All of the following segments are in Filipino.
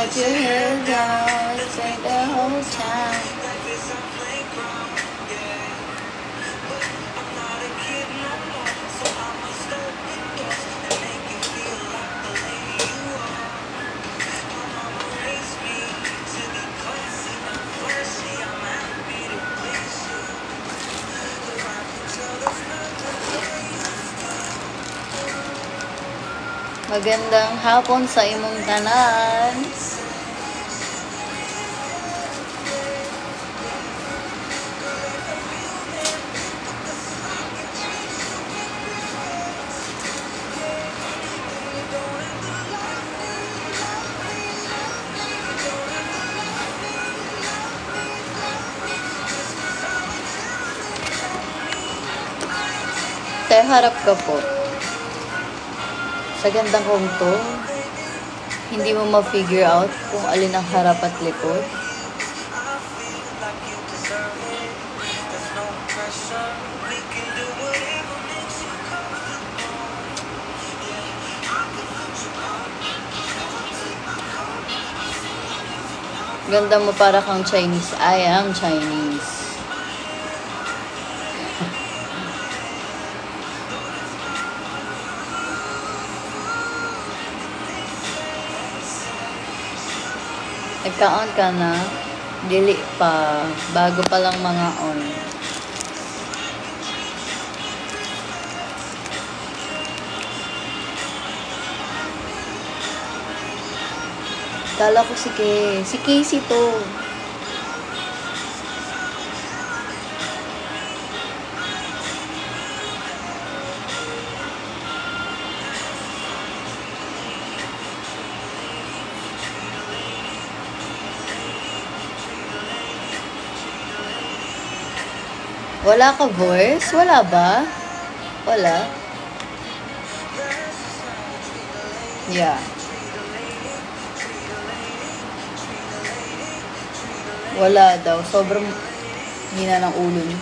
Put your head down, let's take the whole time. Magandang hapon sa imong tanan. Tayo harap ka po. Sa gandang kong to, hindi mo ma-figure out kung alin ang harap at likod. Ganda mo para kang Chinese. I am Chinese. Nagka-on ka na, dili pa, bago pa lang mga on. Kala ko si Casey to. Wala ka voice? Wala ba? Wala? Yeah. Wala daw. Sobrang hina ng ulo niyo.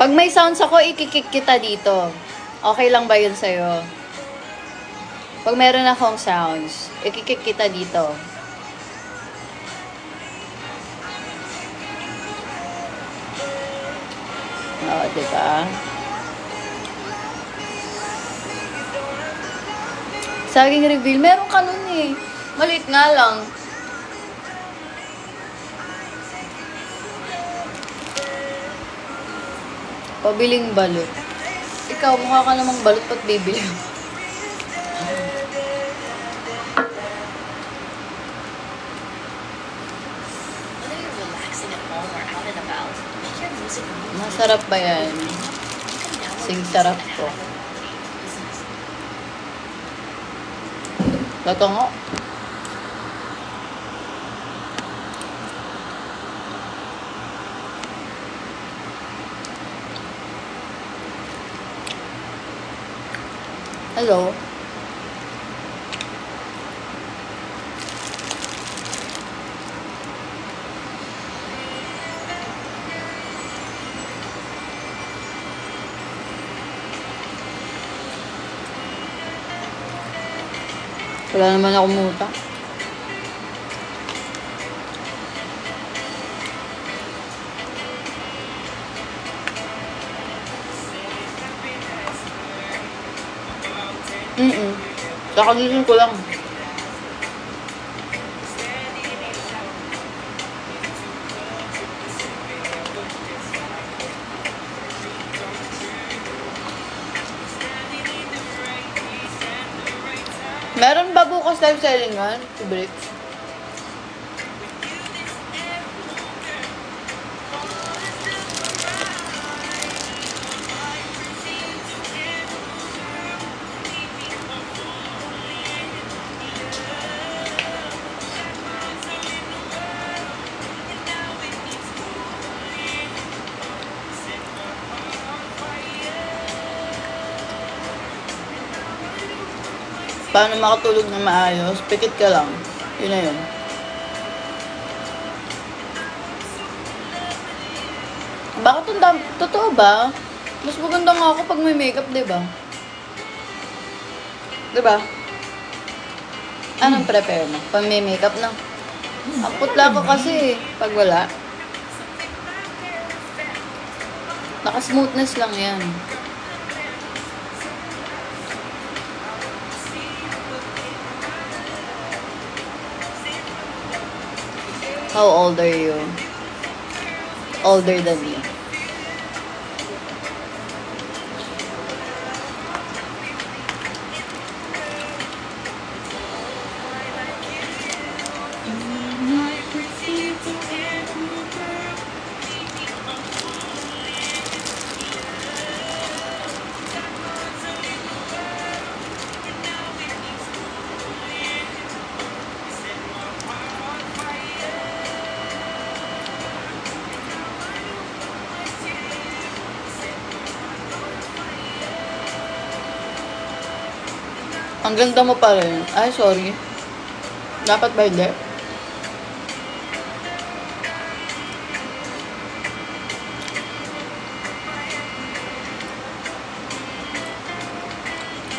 Pag may sounds ako, ikikik kita dito. Okay lang ba yun sa'yo? Pag meron akong sounds, ikikik kita dito. Oo, diba? Saging reveal, meron ka nun eh. Maliit nga lang. Pabiling balot. Ikaw, mukha ka namang balot at bibili. Masarap ba yan? Sing sarap ko. Lato nga. Hello? Wala naman ako muta. Kakagising ko lang. Meron ba bukas live sellingan? Si Bricks? Paano makatulog na maayos? Pikit ka lang. Yun na yun. Bakit ang dami? Totoo ba? Mas maganda nga ako pag may makeup, diba? Diba? Anong prepare mo? Pag may makeup na? Ang putla ko kasi pag wala. Naka-smoothness lang yan. How old are you? Older than you. Ang ganda mo pa rin. Ay, sorry. Dapat ba hindi?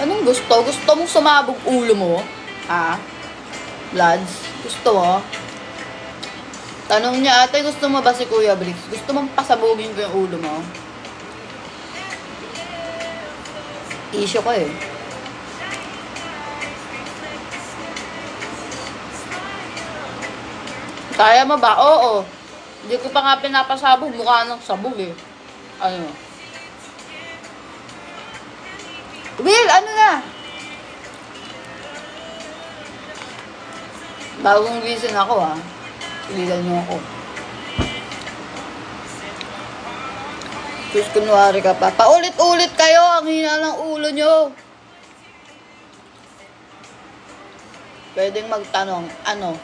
Anong gusto? Gusto mong sumabog ulo mo? Ha? Lads? Gusto mo? Tanong niya, ate, gusto mo ba si Kuya Bricks? Gusto mong pasabugin ko yung ulo mo? Issue ko eh. Kaya mo ba? Oo. Hindi ko pa nga pinapasabog. Mukha ng sabog eh. Ano? Will, ano na? Bagong gising ako ha. Piligan niyo ako. Tapos kunwari ka pa. Paulit-ulit kayo. Ang hina ng ulo nyo. Pwedeng magtanong. Ano?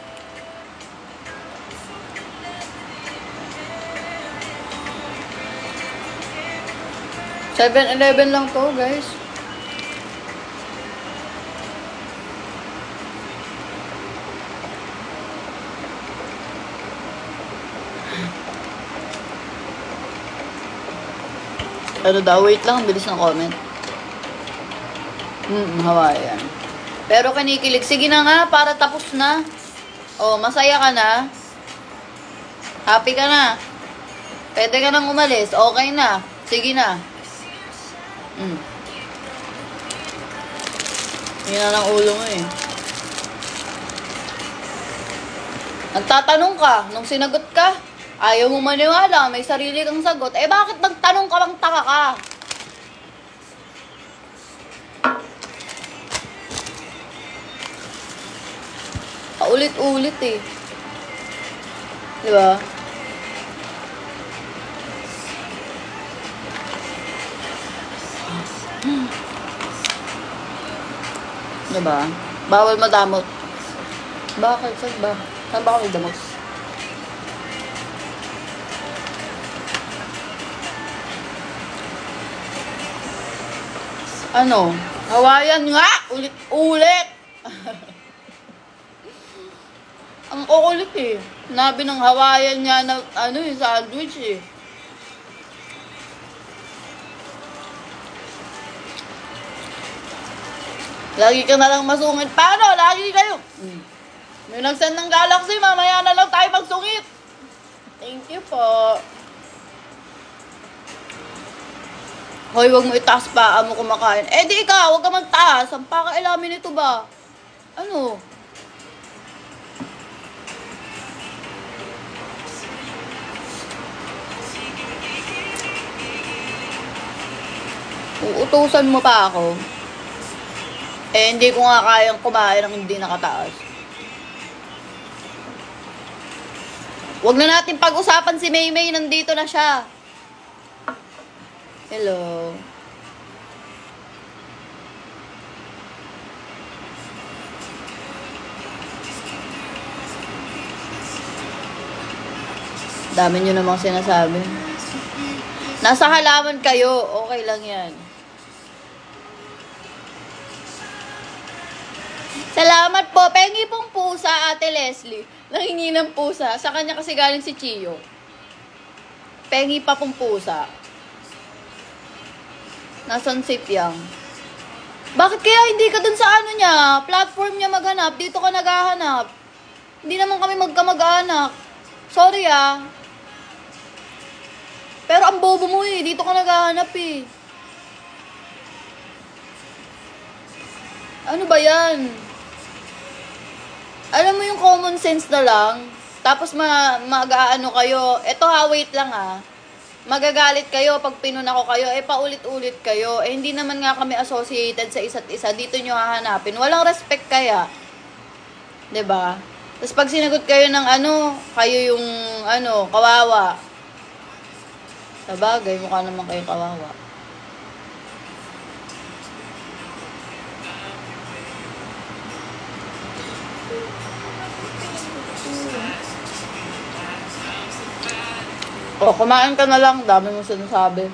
$7-11 lang to, guys. Pero daw, wait lang, bilis ng comment. Hawaiian. Pero kinikilig. Sige na nga, para tapos na. Oh, masaya ka na. Happy ka na. Pwede ka nang umalis. Okay na. Sige na. Hina ng ulo mo eh. Nagtatanong ka, nung sinagot ka, ayaw mo maniwala, may sarili kang sagot. Eh bakit nagtanong ka lang taka ka? Paulit-ulit eh. Diba? Diba? Bawal madamot. Bakit? Saan ba? Saan ba kami damot? Ano? Hawaiian nga! Ulit-ulit! Ang kukulit eh. Nabi ng Hawaiian niya na ano yung sandwich eh. Lagi ka na lang masungit. Paano? Lagi kayo. May nag-send ng Galaxy, mamaya na lang tayo magsungit. Thank you po. Hoy, wag mo itaas pa mo kumakain. Eh di ikaw, wag ka magtaas. Ang pakailamin nito ba? Ano? Uutusan mo pa ako. Eh, hindi ko nga kayang kumain ng hindi nakataas. Huwag na natin pag-usapan si Maymay, nandito na siya. Hello. Dami nyo namang sinasabi. Nasa halaman kayo, okay lang yan. Salamat po. Pengi pong pusa, Ate Leslie. Nangingi ng pusa. Sa kanya kasi galing si Chio. Pengi pa pong pusa. Nasaan si Piang? Bakit kaya hindi ka dun sa ano niya? Platform niya maghanap. Dito ka naghahanap. Hindi naman kami magkamag-anak. Sorry ah. Pero ang bobo mo eh. Dito ka naghahanap eh. Ano ba yan? Alam mo yung common sense na lang. Tapos mag-aano kayo. Eto ha, wait lang ha. Magagalit kayo pag pinuna ko kayo. Paulit-ulit kayo. Hindi naman nga kami associated sa isa't isa. Dito nyo hahanapin. Walang respect kaya. 'Di ba? Tapos pag sinagot kayo ng ano, kayo yung ano, kawawa. Sabagay, mukha naman kayo kawawa. O, kumain ka na lang. Dami mo sinasabi.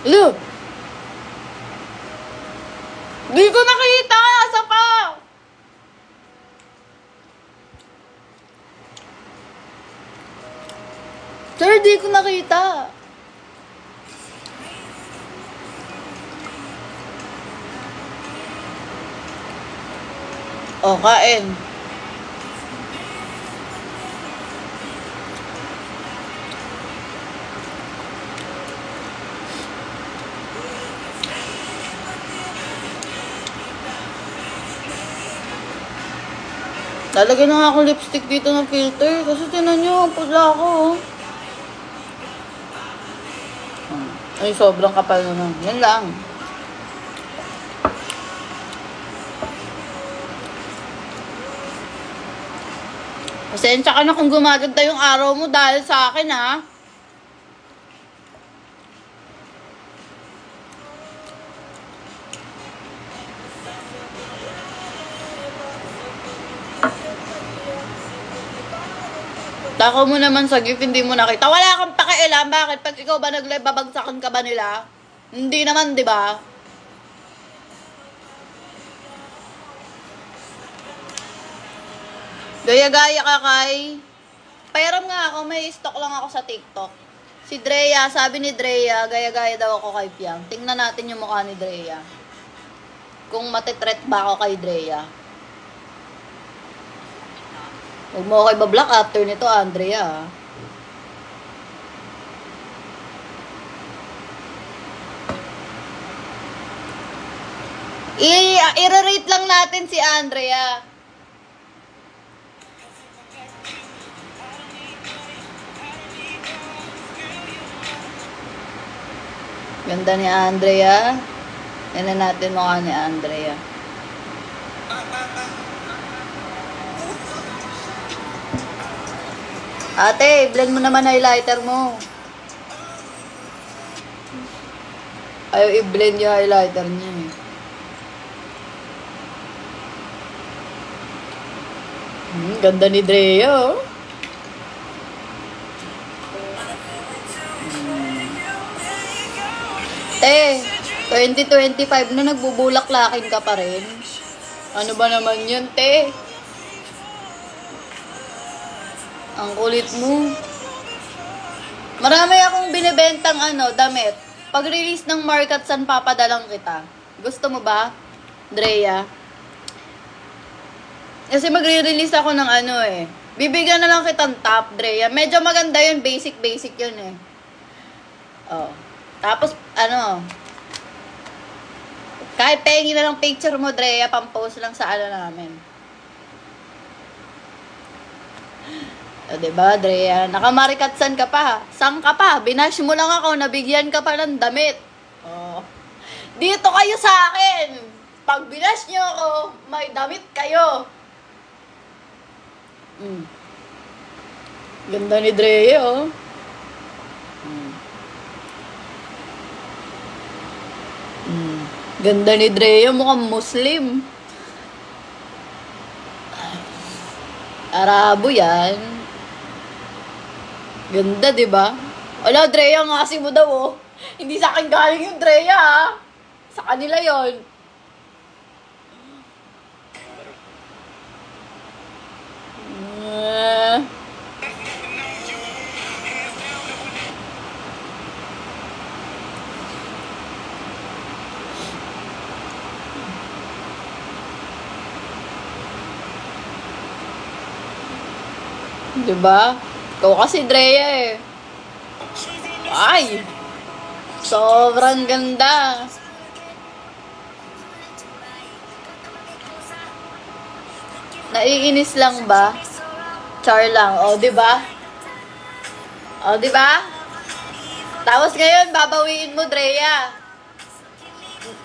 Look! Di ko nakita! Asa pa? Sir, di ko nakita. O, kain. Lalagyan na nga ako lipstick dito ng filter. Kasi tinan nyo, pula ako. Ay, sobrang kapal naman. Yan lang. Pasensya ka na kung gumaganda yung araw mo dahil sa akin, ha? Tako mo naman sa gift, hindi mo nakita. Wala kang pakialam. Bakit? Pag ikaw ba nag-live, babagsakan ka ba nila? Hindi naman, di ba? Gaya-gaya ka kay... Pairam nga ako, may stock lang ako sa TikTok. Si Drea, sabi ni Drea, gaya-gaya daw ako kay Piang. Tingnan natin yung mukha ni Drea. Kung matitreat ba ako kay Drea. Huwag mo ako ibablock after nito, Andrea. I-rate lang natin si Andrea. Ganda ni Andrea. Yan na natin mukha ni Andrea. Ate, blend mo naman highlighter mo. Ayaw i-blend yung highlighter niya eh. Ganda ni Drea, oh. Te, 2025 na nagbubulak-lakin ka pa rin. Ano ba naman yun, te? Ang kulit mo. Marami akong binibentang damit. Pag-release ng market, saan papadalang kita? Gusto mo ba, Drea? Kasi magre-release ako ng bibigyan na lang kitang top, Drea. Medyo maganda yun, basic yun eh. Oh. Tapos, kahit pengi na lang picture mo, Drea, pang-post lang sa namin. O, diba, Drea? Nakamarikatsan ka pa. Sang ka pa? Binash mo lang ako. Nabigyan ka pa ng damit. Oh. Dito kayo sa akin. Pag binash nyo ako, may damit kayo. Ganda ni Drea, oh. Ganda ni Drea. Mukhang Muslim. Arabo yan. Ganda, diba? Wala, Drea, ngasi mo daw, oh. Hindi sa akin galing yung Drea, ha? Sa kanila yon. Diba? Ikaw kasi, Drea eh. Ay! Sobrang ganda. Naiinis lang ba? Char lang. O, diba? O, diba? Tapos ngayon, babawiin mo, Drea.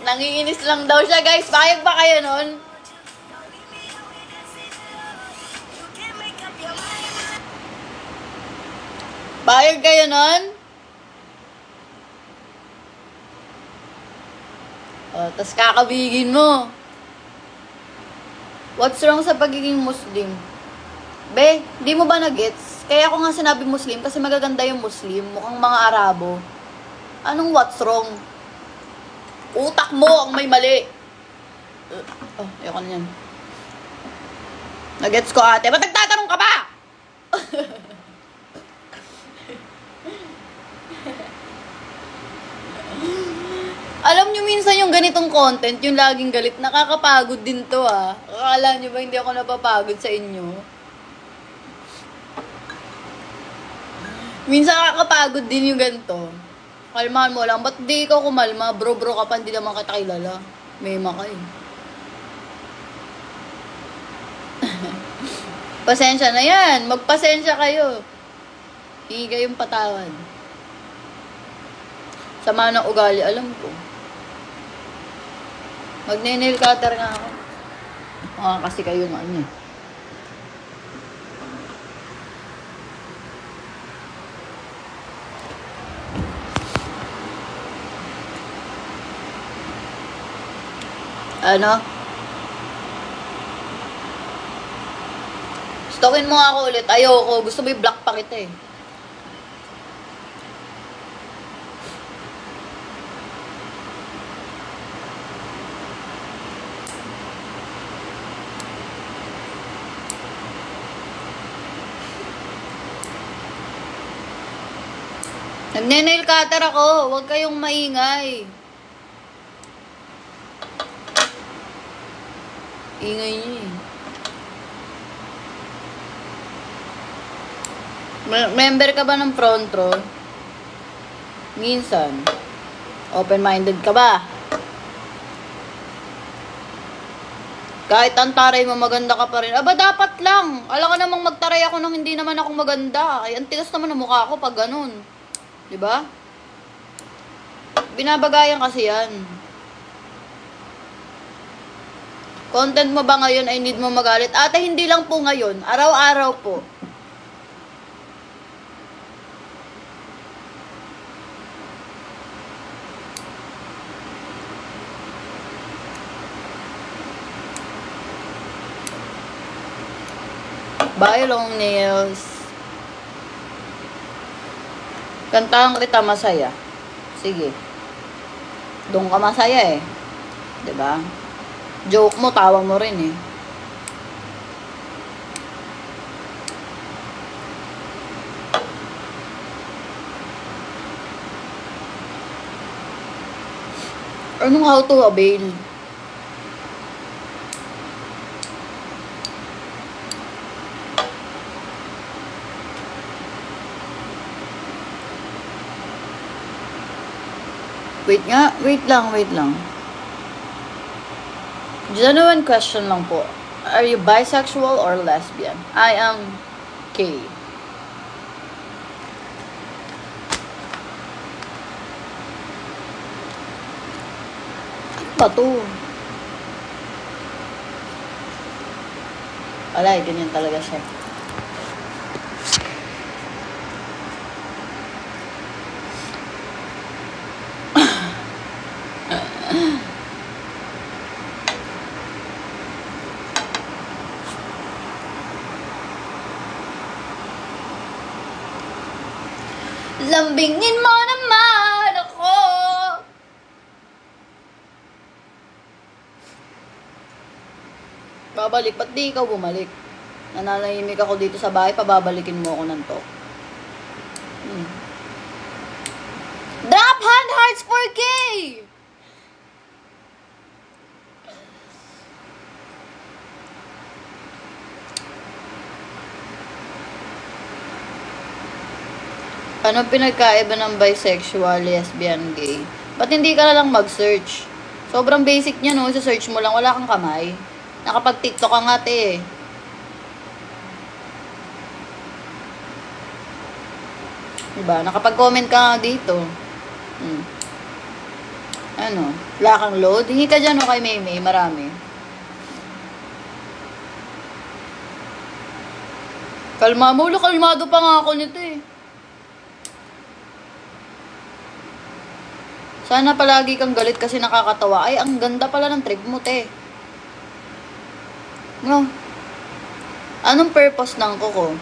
Nangiinis lang daw siya, guys. Payag ba kayo nun? Payag kayo nun? O, tas kakabigin mo. What's wrong sa pagiging Muslim? Be, di mo ba na-gets? Kaya ako nga sinabi Muslim kasi magaganda yung Muslim. Mukhang mga Arabo. Anong what's wrong? Utak mo ang may mali. Oh, ayoko na yan. Nagets ko, ate. Ba't nagtatanong ka ba? Alam nyo minsan yung ganitong content, yung laging galit, nakakapagod din to ah. Akala nyo ba hindi ako napapagod sa inyo? Minsan nakakapagod din yung ganito. Kalmahan mo lang. Ba't di ikaw kumalma? Bro ka pa, hindi naman kita kilala. Mema ka eh. Pasensya na yan. Magpasensya kayo. Hingi kayong patawad. Sama ng ugali, alam ko. Magne-nail cutter nga ako. Kasi kayo nga ano. Ano? Stalkin mo ako ulit. Ayoko. Gusto mo i-block pa kita eh. Nagne-nail cutter ako. Huwag kayong maingay. Ingay niyo eh. Member ka ba ng front row? Minsan. Open-minded ka ba? Kahit ang taray mo, maganda ka pa rin. Aba, dapat lang. Alam ka namang magtaray ako nang hindi naman ako maganda. Ay, ang tigas naman ang mukha ko pag ganun. Diba? Binabagayan kasi yan. Content mo ba ngayon ay need mo magalit? Ate, hindi lang po ngayon. Araw-araw po. Bye, long nails. Kantahan kita masaya. Sige. Doon ka masaya eh. Diba? Joke mo, tawa mo rin eh. Anong how to avail? Wait nga, wait lang. Genuine question lang po. Are you bisexual or lesbian? I am gay. Ano ba to? Wala, ganyan talaga siya. Lambingin mo naman ako. Babalik, ba't di ikaw bumalik? Nananahimik ako dito sa bahay, pababalikin mo ako ng to. Drop hand hearts 4K! Ano pinagkaiba ng bisexual, lesbian, gay? Ba't hindi ka na lang mag-search? Sobrang basic niya, no? Sa-search mo lang, wala kang kamay. Nakapag-TikTok ka nga, te. Diba? Nakapag-comment ka nga dito. Ano? Wala kang load? Hingi ka dyan, no, kay Maymay. Marami. Kalmado pa nga ako nito, eh. Sana palagi kang galit kasi nakakatawa. Ay, ang ganda pala ng trip mo, te. No. Anong purpose ng kuko?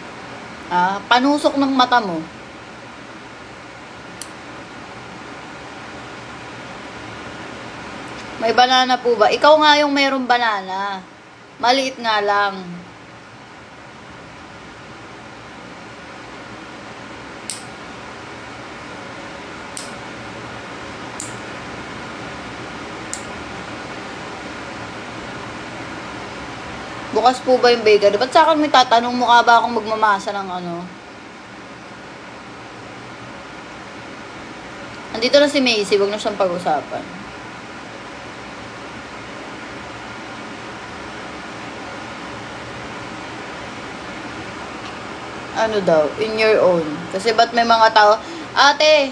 Panusok ng mata mo. May banana po ba? Ikaw nga yung mayroong banana. Maliit nga lang. Bukas po ba yung bakery? Ba't sa akin may tatanong, mukha ba akong magmamasa ng ano? Andito na si Macy, wag na siyang pag-usapan. Ano daw? In your own. Kasi ba't may mga tao, ate,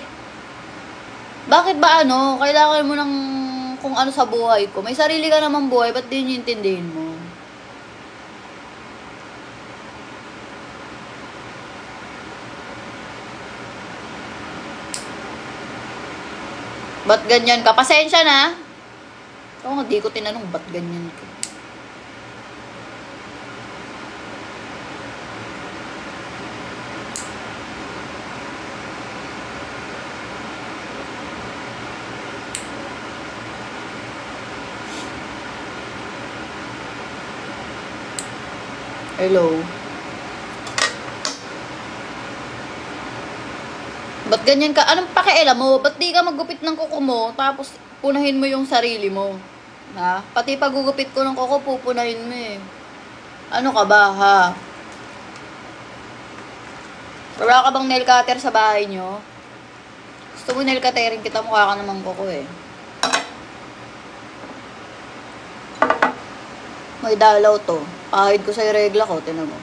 bakit ba ano? Kailangan mo ng kung ano sa buhay ko. May sarili ka naman buhay, ba't di nyo intindihin mo? Ba't ganyan ka? Pasensya na. Oo, di ko tinanong, ba't ganyan ka? Hello. Ba't ganyan ka? Anong pakialam mo? Ba't di ka maggupit ng kuko mo, tapos punahin mo yung sarili mo? Ha? Pati paggugupit ko ng kuko, pupunahin mo eh. Ano ka ba, ha? Wala ka bang nail cutter sa bahay nyo? Gusto mo nail cutterin kita, mukha ka namang kuko eh. May dalaw to. Kahit ko sa'yo regla ko, tinan mo.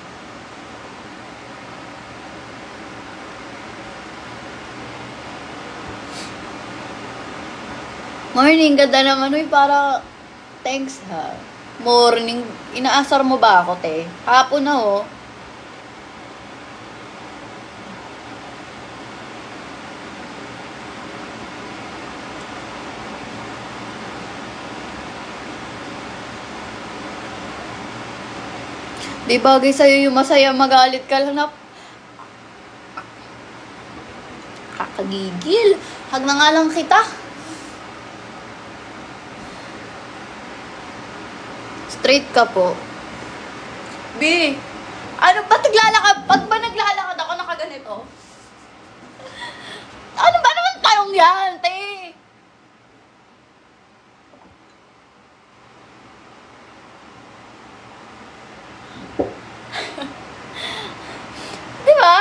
Morning, ganda naman. Uy, para, thanks ha. Morning, inaasar mo ba ako, te? Hapon na, oh. Di bagay sa'yo yung masaya, magalit ka lang na. Kakagigil. Hag na nga lang kita. Straight ka po. B, ano ba naglalakad? Pag ba naglalakad ako nakaganito? Ano ba naman tanong yan, te? Di ba?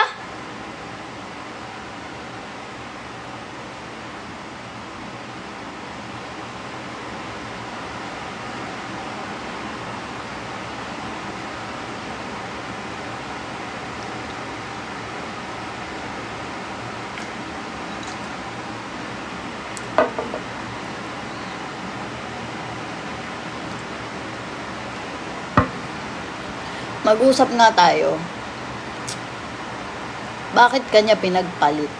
Mag-usap nga tayo. Bakit kanya pinagpalit?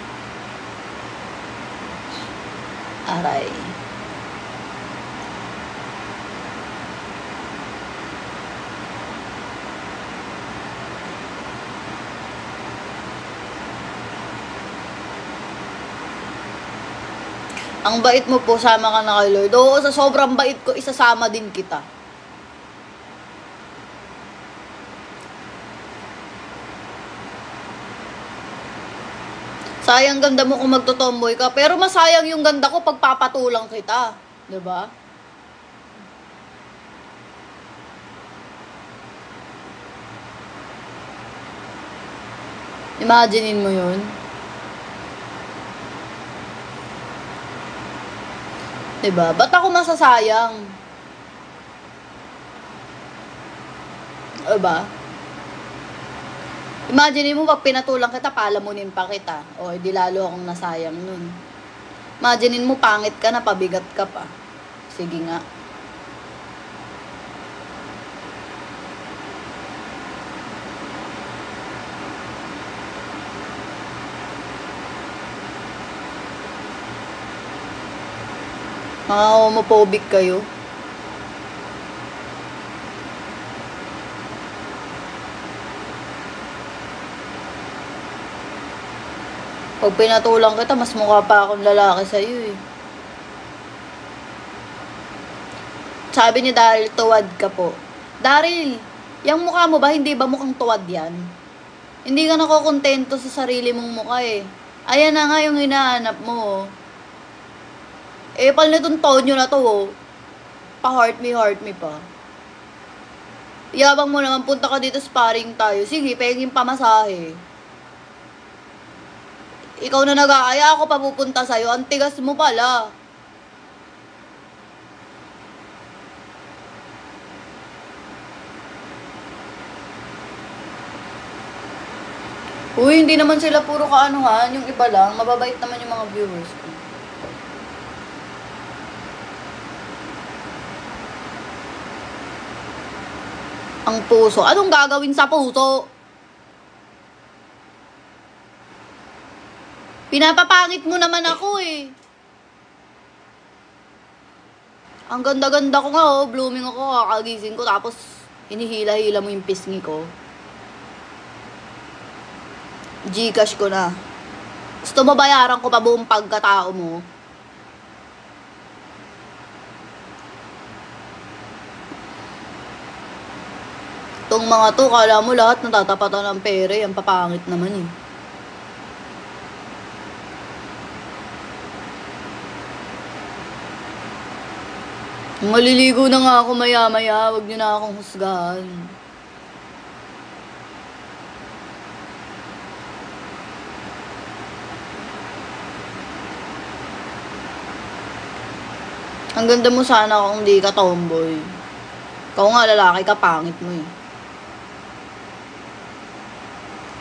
Aray. Ang bait mo po, sama ka na kay Lord. Oo, sa sobrang bait ko, isasama din kita. Sayang ganda mo kung magtotomboy ka, pero masayang yung ganda ko pag papatulang kita. 'Di ba? Imaginein mo yun. Diba? Ba't ako masasayang? Diba? Imagine mo, pag pinatulang kita, palamunin pa kita. O, di lalo akong nasayang nun. Imagine mo, pangit ka na, pabigat ka pa. Sige nga. Mga homophobic kayo. Pag pinatulang kita, mas mukha pa akong lalaki sa'yo eh. Sabi ni Daryl, tuwad ka po. Daryl, yung mukha mo ba, hindi ba mukhang tuwad yan? Hindi ka nakokontento sa sarili mong mukha eh. Ayan na nga yung hinahanap mo. Eh, pal nitong tonyo na to, pa-heart me pa. Yabang mo naman, punta ka dito, sparring tayo. Sige, pengin pamasahe. Ikaw na nag-aaya, ako pa pupunta sa'yo. Ang tigas mo pala. Uy, hindi naman sila puro kaanuhan. Yung iba lang, mababait naman yung mga viewers ko. Ang puso. Anong gagawin sa puso? Pinapapangit mo naman ako eh. Ang ganda-ganda ko nga oh. Blooming ako, kakagising ko. Tapos, hinihila-hila mo yung pisngi ko. Gcash ko na. Gusto mo bayaran ko pa buong pagkatao mo? Itong mga to, kala mo lahat natatapatan ng pere. Ang papangit naman eh. Maliligo na nga ako maya-maya. Huwag niyo na akong husgahan. Ang ganda mo sana kung di ka tomboy. Ikaw nga lalaki ka, pangit mo eh.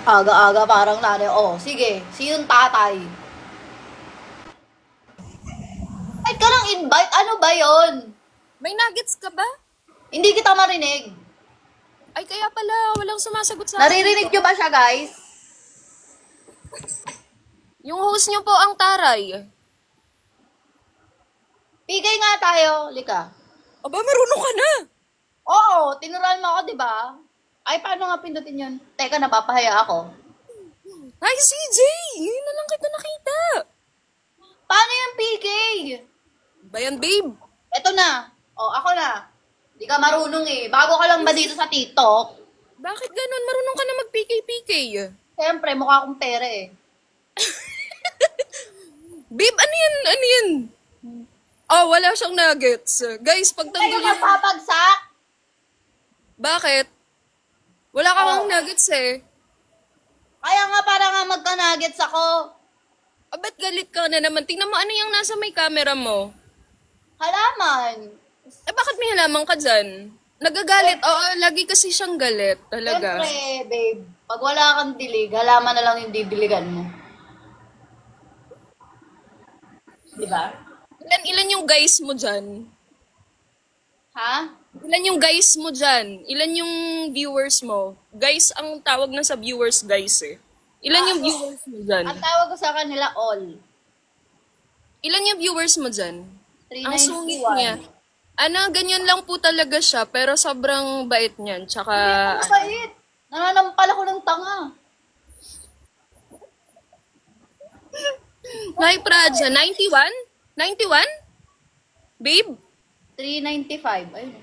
Aga-aga parang nanay. Oh, sige. Sinong tatay? Ay, ka lang invite? Ano ba yon? May nuggets ka ba? Hindi kita marinig. Ay, kaya pala, walang sumasagot sa Naririnig nyo ba siya, guys? Yung host nyo po ang taray. Pigay nga tayo. Lika. Aba, marunong ka na. Oo, tinuruan mo ako, di ba? Ay, paano nga pindutin yun? Teka, napapahiya ako. Hi, CJ! Yun na lang kita nakita. Paano yung PK? Ba yan, babe? Eto na. O, ako na. Di ka marunong eh. Bago ka lang ba dito sa TikTok? Bakit ganun? Marunong ka na mag-PK-PK. Siyempre, mukha akong pere eh. Babe, ano yan? Ano yan? Oh, wala siyang nuggets. Guys, Kaya pagtanggol ka papagsak? Bakit? Wala ka bang nuggets eh. Kaya nga para nga magka-nuggets ako. Ah, ba't galit ka na naman? Tingnan mo ano yung nasa may camera mo. Halaman. Eh, bakit may halaman ka dyan? Nagagalit. Oo, lagi kasi siyang galit. Talaga. Siyempre, babe. Pag wala kang dilig, halaman na lang yung didiligan mo. Diba? Ilan yung guys mo dyan? Ha? Ilan yung guys mo dyan? Ilan yung viewers mo? Guys, ang tawag na sa viewers, guys eh. Ilan yung viewers mo dyan? Ang tawag ko sa kanila, all. Ilan yung viewers mo dyan? Ang sungit 391. niya. Ano, ganyan lang po talaga siya, pero sobrang bait niyan. Tsaka, Ang bait. Nananampal ako ng tanga. Hi, Praja. 91? 91? Babe? 395. Ayun.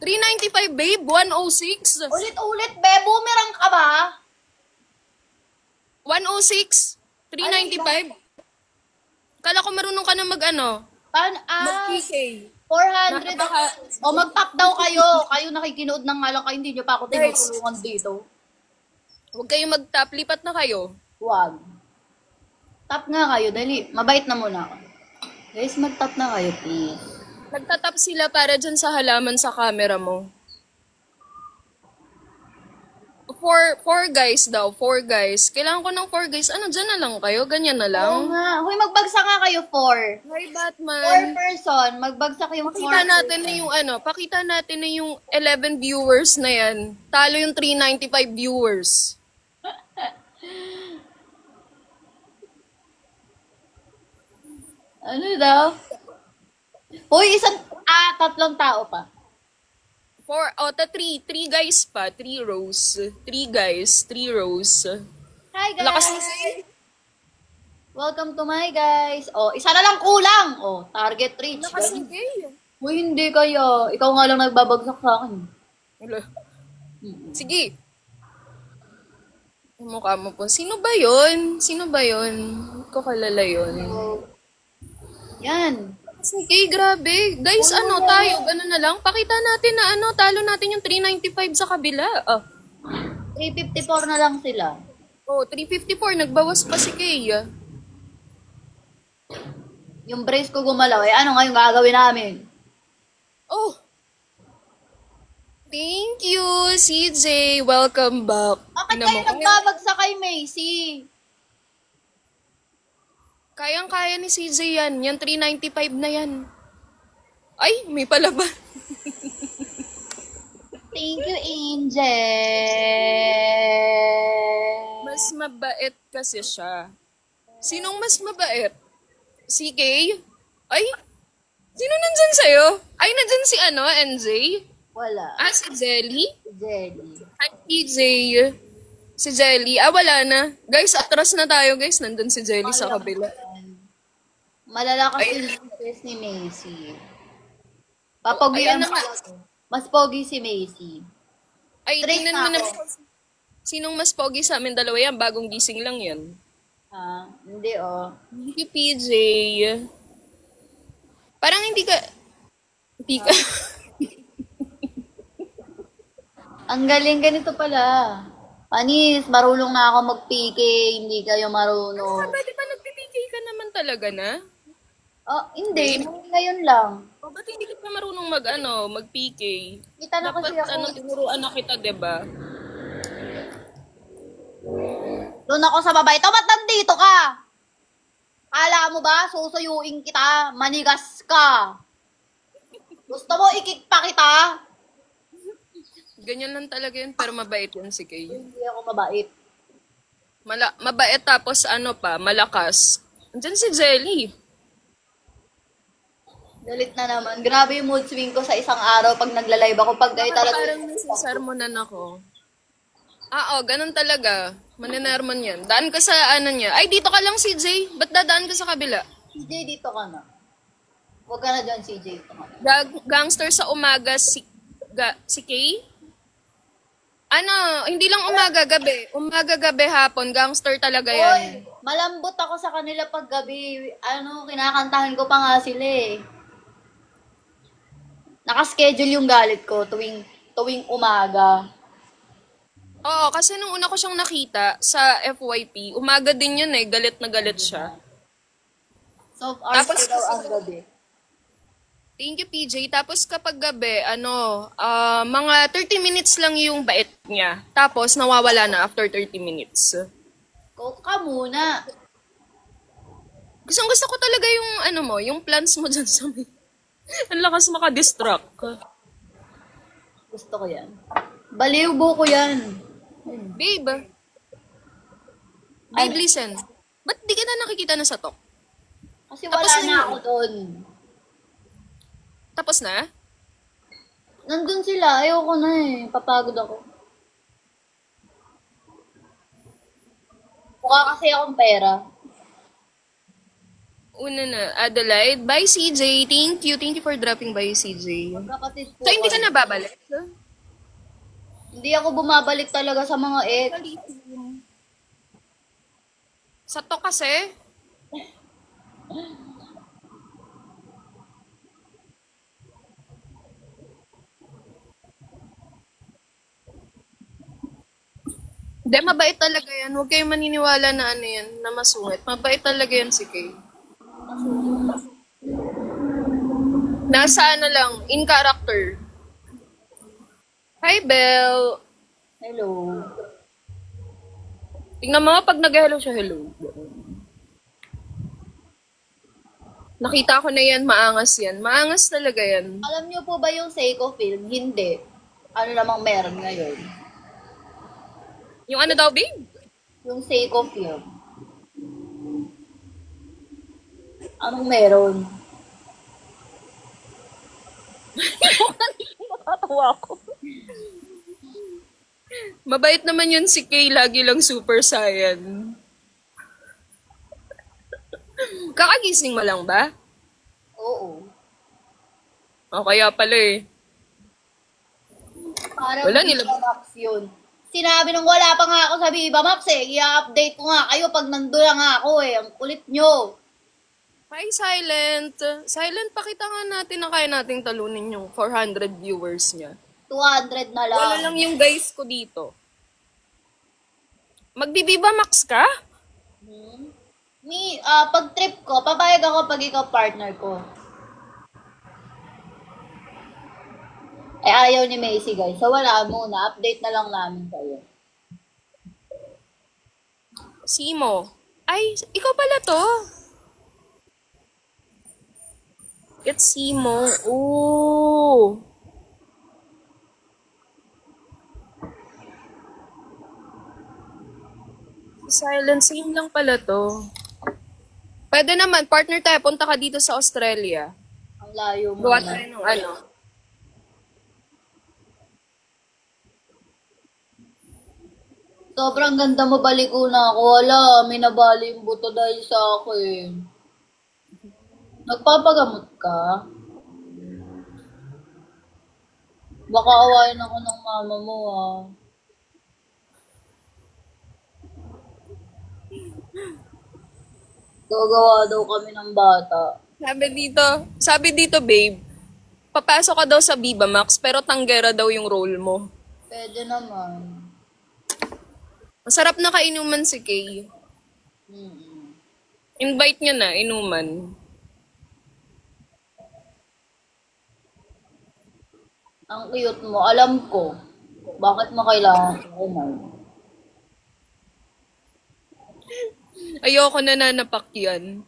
395, babe? 106? Ulit-ulit, be. Boomerang ka ba? 106? 395? Kala ko marunong ka na mag-ano? Paano? Mag-PK. 400. O mag-tap daw kayo. Kayo nakikinood ng nga lang kayo. Hindi nyo pa ako tinutulungan dito. Huwag kayong mag-tap. Lipat na kayo. Huwag. Tap nga kayo. Dali. Mabait na muna ako. Guys, mag-tap na kayo, please. Nagtatap sila para dyan sa halaman sa camera mo. Four guys daw, 4 guys. Kailangan ko ng 4 guys. Ano, dyan na lang kayo? Ganyan na Oo lang? nga. Hoy, magbagsak nga kayo, 4. Hi, 4 Batman. person. Magbagsak yung 4 Pakita natin na yung pakita natin na yung 11 viewers na yan. Talo yung 395 viewers. Ano daw? Hoy, tatlong tao pa. 3 guys pa, 3 rows. 3 guys, 3 rows. Hi, guys. Lakas ni Welcome to my guys. Oh, isa na lang kulang. Oh, target reach. Lakas ni Gay. Hoy, hindi kaya. Ikaw nga lang nagbabagsak sa akin. Wala. Sige. Yung mukha mo po. Sino ba yun? Sino ba yun? Hindi ko kalala yun. So, yan. Sige, grabe. Guys, tayo, gano'n na lang. Pakita natin na talo natin yung 395 sa kabila. 354 na lang sila. 354. Nagbawas pa si Kay. Yung brace ko gumalaw. Ano nga yung gagawin namin? Oh. Thank you, CJ. Welcome back. Bakit kayo nagbabagsak kay Macy? Kayang-kaya ni CJ yan. Yan 395 na yan. Ay, may palaban. Thank you, Angel. Mas mabait kasi siya. Sinong mas mabait? Si Kay? Ay, sino nandyan sa'yo? Ay, nandyan si NJ? Wala. Si Jelly? Jelly. Hi, PJ. Si Jelly. Wala na. Guys, atras na tayo, guys. Nandun si Jelly sa kabila. Malala kasi yung face ni Macy. Papogihan ayan na mo. nga. Mas pogi si Macy. Ay, Straight tingnan na mo na. ako. Sinong mas pogi sa amin dalawa yan? Bagong gising lang yan. Hindi Thank you, PJ. Parang hindi ka... Hindi ka... Ang galing ganito pala. Panis, marunong na ako mag-PK, hindi kayo marunong. Pwede ba nagpipigay ka naman talaga na? Hindi. Ngayon lang. Ba't hindi ka pa marunong mag-PK? Kita na kasi ako. Tinuruan na kita, diba? Doon ako sa babae. Ba't nandito ka? Kala mo ba, susuyuin kita, manigas ka. Gusto mo ikik pa kita? Ganyan lang talaga yun, pero mabait yan si Kay. Hindi ako mabait. Mabait tapos malakas. Andiyan si Jelly. Galit na naman. Grabe yung mood swing ko sa isang araw pag nagla-live ako. Pag kayo talaga... Parang nasisermonan ako. Ganun talaga. Maninermon yan. Daan ka sa niya. Ay, dito ka lang, CJ. Ba't dadaan ka sa kabila? CJ, dito ka na. Huwag ka na dyan, CJ. Dito ka na. Gangster sa umaga, si Kay? Hindi lang umaga, gabi. Umaga, gabi, hapon. Gangster talaga yan. Hoy, malambot ako sa kanila pag gabi. Kinakantahan ko pa nga sila eh. Nakaschedule yung galit ko tuwing umaga. Oo, kasi nung una ko siyang nakita sa FYP, umaga din yun eh. Galit na galit siya. So, hours Tapos- ko daw ang gabi. Thank you, PJ. Tapos kapag gabi, mga 30 minutes lang yung bait niya. Tapos nawawala na after 30 minutes. Coke ka muna. Gusto ko talaga yung yung plans mo dyan sa may... Ang lakas makadistract. Gusto ko yan. Baliw buko yan. Babe, listen. Ba't di ka na nakikita na sa talk? Kasi Tapos wala na na yun. ako doon. Tapos na? Nandun sila. Ayoko na eh. Papagod ako. Mukha kasi akong pera. Una na. Adelaide. Bye, CJ. Thank you. Thank you for dropping by, CJ. Magkapatid po So, hindi ka kami. na babalik? Hindi ako bumabalik talaga sa mga ex. Sa talk kasi? Hindi, mabait talaga yan. Huwag kayong maniniwala na yan, na masungit. Mabait talaga yan si Kay. Nasa ano lang, in character. Hi, Belle. Hello. Tingnan mo pag nag-hello siya, hello. Nakita ko na yan, maangas yan. Maangas talaga yan. Alam niyo po ba yung Seiko film? Hindi. Ano namang meron ngayon? Yung ano daw, babe? Yung Seiko film. Anong meron? Nakatawa ko. Mabait naman yun si Kay, lagi lang super saiyan. Kakagising mo lang ba? Oo. O kaya pala eh. Parang Wala Viva nila. Max yun. Sinabi nung wala pa nga ako sa Viva Max eh. I-update ko nga kayo pag nandun na nga ako eh. Ang kulit nyo. Hi, Silent. Silent, pakita nga natin na kaya nating talunin yung 400 viewers niya. 200 na lang. Wala lang yung guys ko dito. Magbibiba Max ka? Pag trip ko, papayag ako pag ikaw partner ko. Eh, ayaw ni Macy, guys. So, wala muna. Update na lang namin kayo. Simo. Ay, ikaw pala to. It's Simo. Ooh. Silent, same lang pala to. Pwede naman, partner tayo, punta ka dito sa Australia. Ang layo mo Gawa na. tayo ng ano. Sobrang ganda mo baliko na ako. Wala, may nabali yung buto dahil sa akin. Nagpapagamot ka? Baka awayin ako ng mama mo ah. Gagawa daw kami ng bata. Sabi dito, babe, papasok ka daw sa Viva Max, pero tanggera daw yung role mo. Pwede naman. Masarap na kainuman si Kay. Mm-mm. Invite niya na, inuman. Ang cute mo. Alam ko. Bakit mo kailangan inuman? Ayoko na nanapak yan.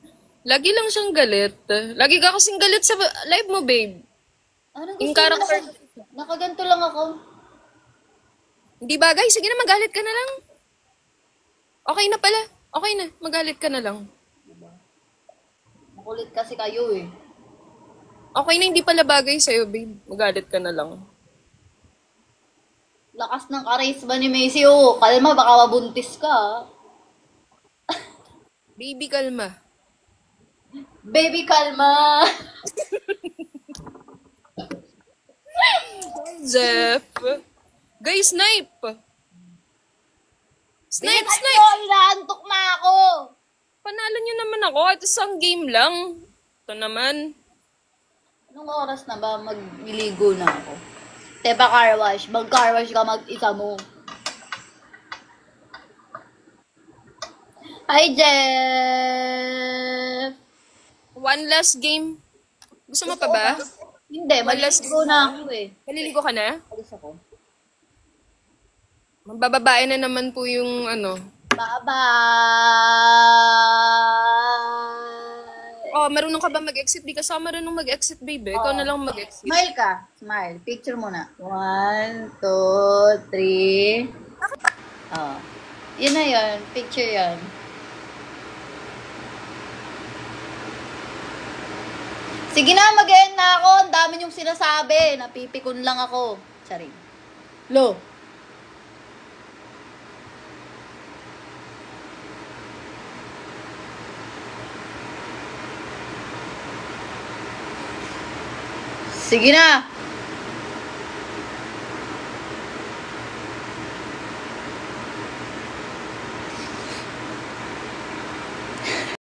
Lagi lang siyang galit. Lagi ka kasing galit sa live mo, babe. Ano In gusto mo? character. Nakaganto lang ako. Hindi bagay. Sige na, magalit ka na lang. Okay na pala. Okay na, magalit ka na lang. Makulit kasi kayo eh. Okay na, hindi pala bagay sa'yo, babe. Magalit ka na lang. Lakas ng charisma ni Macy. Oh, kalma, baka mabuntis ka. ah. Baby, kalma. Baby, kalma. Jeff. Guys, snipe. Snipe, Bilisan snipe. nyo, inaantok na ako. Panalo nyo naman ako. Ito isang game lang. Ito naman. Anong oras na ba magliligo na ako? Tepa car wash. Mag-car wash ka mag-isa mo. Hi, Jeff! One last game. Gusto mo pa ba? Hindi, maliligo na ako eh. Maliligo ka na? Alis ako. Mabababae na naman po yung ano. Bye-bye! Oh, marunong ka ba mag-exit? Di ka sa marunong mag-exit, baby. Ikaw na lang mag-exit. Smile ka. Smile. Picture muna. 1, 2, 3. Oh. Yun na yun. Picture yan. Sige na, mag-end na ako. Ang dami niyong sinasabi. Napipikon lang ako. Sorry. Lo. Sige na.